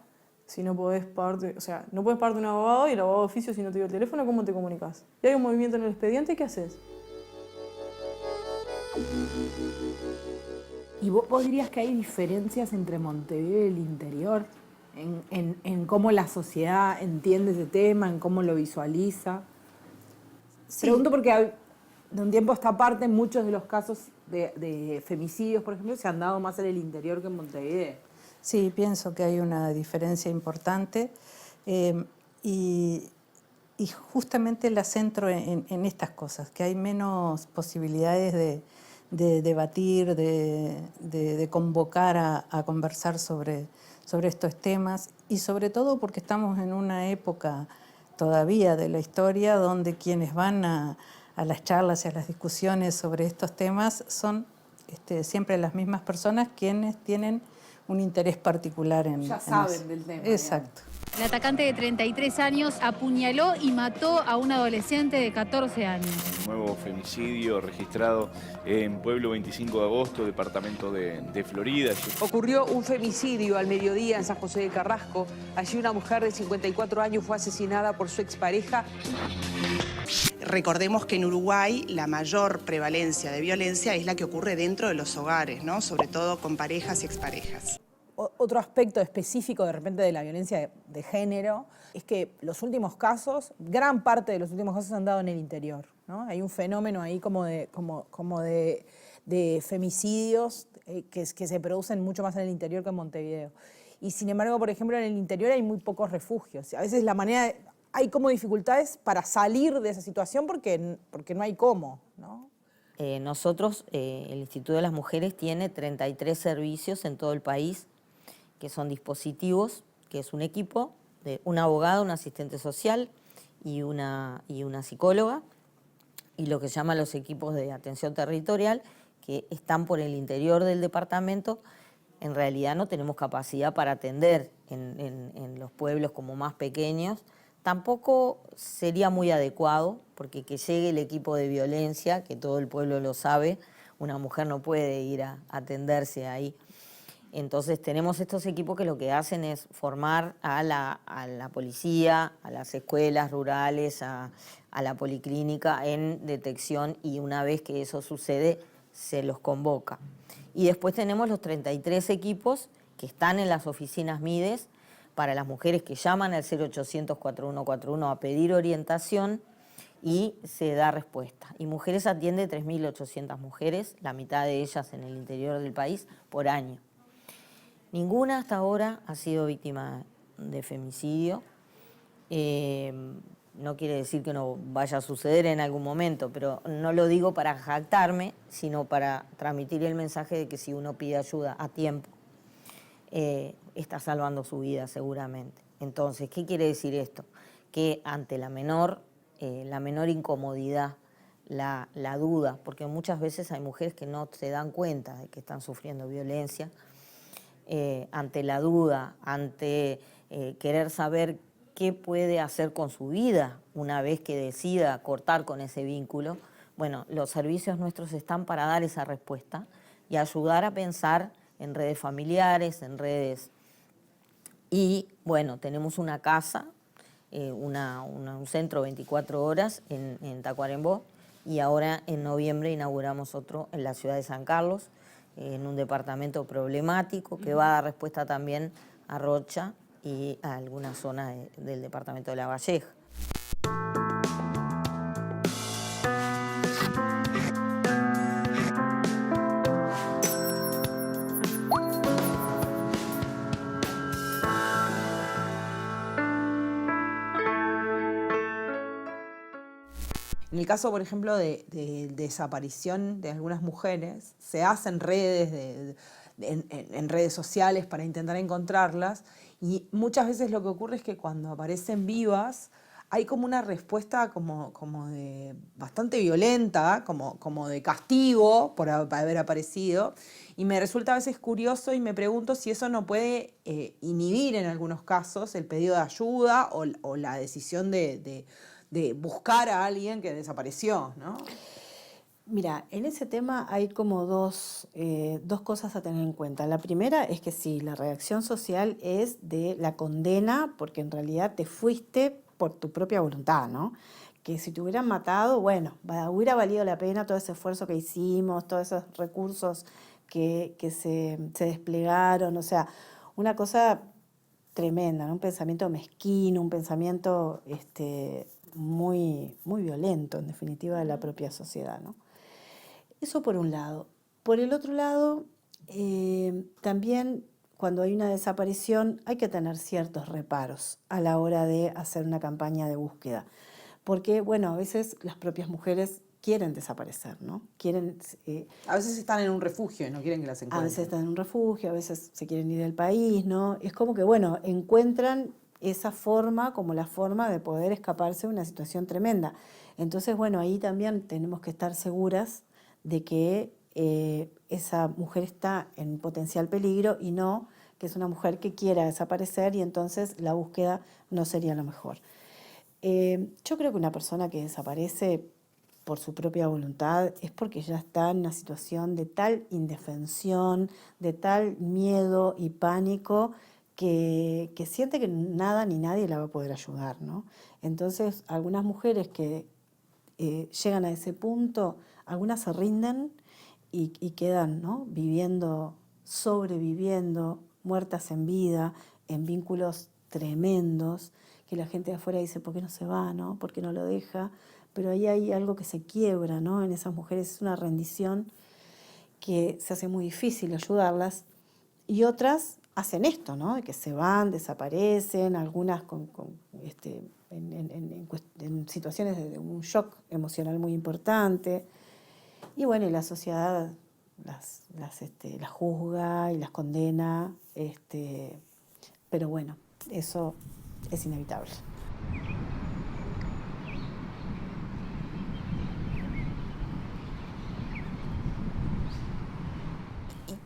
si no podés pagarte, o sea, no podés pagarte un abogado y el abogado de oficio si no te dio el teléfono, ¿cómo te comunicas? Y hay un movimiento en el expediente, ¿qué haces? ¿Y vos dirías que hay diferencias entre Montevideo y el interior? En cómo la sociedad entiende ese tema, en cómo lo visualiza. Sí. Pregunto porque de un tiempo a esta parte muchos de los casos de femicidios, por ejemplo, se han dado más en el interior que en Montevideo. Sí, pienso que hay una diferencia importante y justamente la centro en estas cosas, que hay menos posibilidades de debatir, de convocar a conversar sobre estos temas, y sobre todo porque estamos en una época todavía de la historia donde quienes van a las charlas y a las discusiones sobre estos temas son siempre las mismas personas quienes tienen un interés particular en ya saben eso. Del tema. Exacto. El atacante de 33 años apuñaló y mató a un adolescente de 14 años. Nuevo femicidio registrado en Pueblo 25 de Agosto, departamento de Florida. Ocurrió un femicidio al mediodía en San José de Carrasco. Allí una mujer de 54 años fue asesinada por su expareja. Recordemos que en Uruguay la mayor prevalencia de violencia es la que ocurre dentro de los hogares, ¿no? Sobre todo con parejas y exparejas. Otro aspecto específico de repente de la violencia de género es que los últimos casos, gran parte de los últimos casos se han dado en el interior, ¿no? Hay un fenómeno ahí como de femicidios que se producen mucho más en el interior que en Montevideo. Y sin embargo, por ejemplo, en el interior hay muy pocos refugios. A veces hay como dificultades para salir de esa situación porque no hay cómo, ¿no? Nosotros, el Instituto de las Mujeres tiene 33 servicios en todo el país, que son dispositivos, que es un equipo de un abogado, un asistente social y una psicóloga, y lo que se llama los equipos de atención territorial, que están por el interior del departamento. En realidad no tenemos capacidad para atender en los pueblos como más pequeños. Tampoco sería muy adecuado, porque que llegue el equipo de violencia, que todo el pueblo lo sabe, una mujer no puede ir a atenderse ahí. Entonces tenemos estos equipos que lo que hacen es formar a la policía, a las escuelas rurales, a la policlínica en detección, y una vez que eso sucede se los convoca. Y después tenemos los 33 equipos que están en las oficinas MIDES para las mujeres que llaman al 0800-4141 a pedir orientación, y se da respuesta. Y Mujeres atiende 3.800 mujeres, la mitad de ellas en el interior del país, por año. Ninguna hasta ahora ha sido víctima de femicidio. No quiere decir que no vaya a suceder en algún momento, pero no lo digo para jactarme, sino para transmitir el mensaje de que si uno pide ayuda a tiempo, está salvando su vida seguramente. Entonces, ¿qué quiere decir esto? Que ante la menor incomodidad, la duda, porque muchas veces hay mujeres que no se dan cuenta de que están sufriendo violencia, ante la duda, ante querer saber qué puede hacer con su vida una vez que decida cortar con ese vínculo, bueno, los servicios nuestros están para dar esa respuesta y ayudar a pensar en redes familiares, en redes. Y bueno, tenemos una casa, un centro 24 horas en Tacuarembó, y ahora en noviembre inauguramos otro en la ciudad de San Carlos, en un departamento problemático que va a dar respuesta también a Rocha y a algunas zonas del departamento de La Valleja. En el caso, por ejemplo, de desaparición de algunas mujeres, se hacen redes en redes sociales para intentar encontrarlas, y muchas veces lo que ocurre es que cuando aparecen vivas hay como una respuesta como de bastante violenta, como de castigo por haber aparecido, y me resulta a veces curioso y me pregunto si eso no puede inhibir en algunos casos el pedido de ayuda o la decisión de buscar a alguien que desapareció, ¿no? Mira, en ese tema hay como dos cosas a tener en cuenta. La primera es que sí, la reacción social es de la condena, porque en realidad te fuiste por tu propia voluntad, ¿no? Que si te hubieran matado, bueno, hubiera valido la pena todo ese esfuerzo que hicimos, todos esos recursos que se desplegaron, o sea, una cosa tremenda, ¿no? Un pensamiento mezquino, un pensamiento muy, muy violento, en definitiva, de la propia sociedad, ¿no? Eso por un lado. Por el otro lado, también cuando hay una desaparición hay que tener ciertos reparos a la hora de hacer una campaña de búsqueda. Porque, bueno, a veces las propias mujeres quieren desaparecer, ¿no? A veces están en un refugio y no quieren que las encuentren. A veces están en un refugio, a veces se quieren ir del país, ¿no? Es como que, bueno, encuentran esa forma como la forma de poder escaparse de una situación tremenda. Entonces, bueno, ahí también tenemos que estar seguras de que esa mujer está en potencial peligro y no que es una mujer que quiera desaparecer, y entonces la búsqueda no sería lo mejor. Yo creo que una persona que desaparece por su propia voluntad es porque ya está en una situación de tal indefensión, de tal miedo y pánico que siente que nada ni nadie la va a poder ayudar, ¿no? Entonces, algunas mujeres que llegan a ese punto, algunas se rinden y quedan, ¿no? Viviendo, sobreviviendo, muertas en vida, en vínculos tremendos, que la gente de afuera dice, ¿por qué no se va, no? ¿Por qué no lo deja? Pero ahí hay algo que se quiebra, ¿no? En esas mujeres es una rendición que se hace muy difícil ayudarlas, y otras hacen esto, ¿no? De que se van, desaparecen, algunas en situaciones de un shock emocional muy importante. Y bueno, y la sociedad las juzga y las condena, pero bueno, eso es inevitable.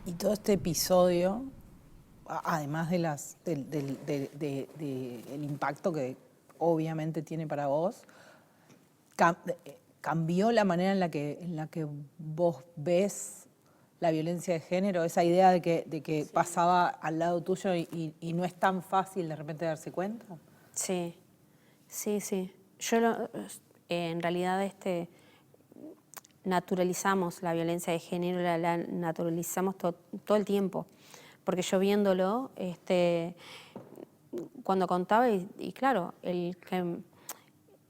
Y todo este episodio, además del impacto que obviamente tiene para vos, cambió la manera en la que vos ves la violencia de género, esa idea de que pasaba al lado tuyo y no es tan fácil de repente darse cuenta. Sí. Yo en realidad naturalizamos la violencia de género, la naturalizamos todo el tiempo. Porque yo viéndolo, cuando contaba, y claro, el que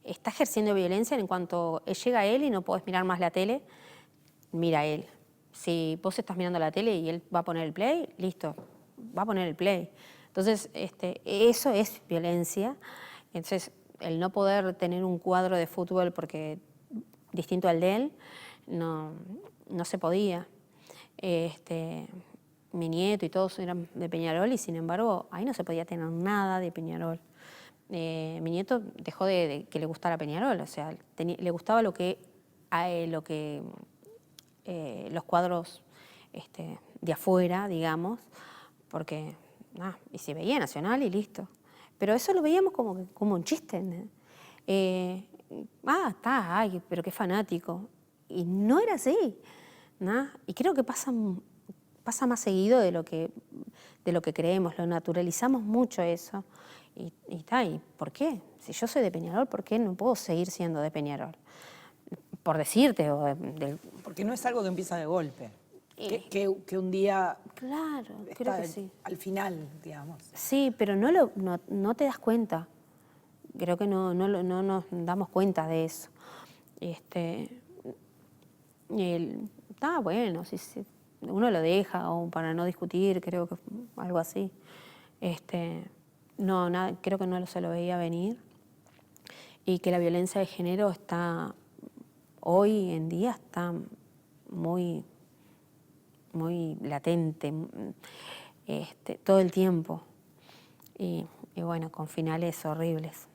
está ejerciendo violencia en cuanto llega él y no podés mirar más la tele, mira él. Si vos estás mirando la tele y él va a poner el play, listo, va a poner el play. Entonces, eso es violencia. Entonces, el no poder tener un cuadro de fútbol porque distinto al de él, no se podía. Mi nieto y todos eran de Peñarol y sin embargo ahí no se podía tener nada de Peñarol. Mi nieto dejó de que le gustara Peñarol, o sea, le gustaba los cuadros de afuera, digamos, porque y se veía Nacional y listo. Pero eso lo veíamos como un chiste. Ay, pero qué fanático. Y no era así. Y creo que pasa más seguido de lo que creemos, lo naturalizamos mucho eso. ¿Y por qué? Si yo soy de Peñarol, ¿por qué no puedo seguir siendo de Peñarol? Por decirte. Porque no es algo que empieza de golpe. Que un día claro, creo que sí. Al final, digamos. Sí, pero no te das cuenta. Creo que no nos damos cuenta de eso. Bueno, si uno lo deja o para no discutir, creo que algo así. Creo que no se lo veía venir. Y que la violencia de género hoy en día está muy latente, todo el tiempo. Y bueno, con finales horribles.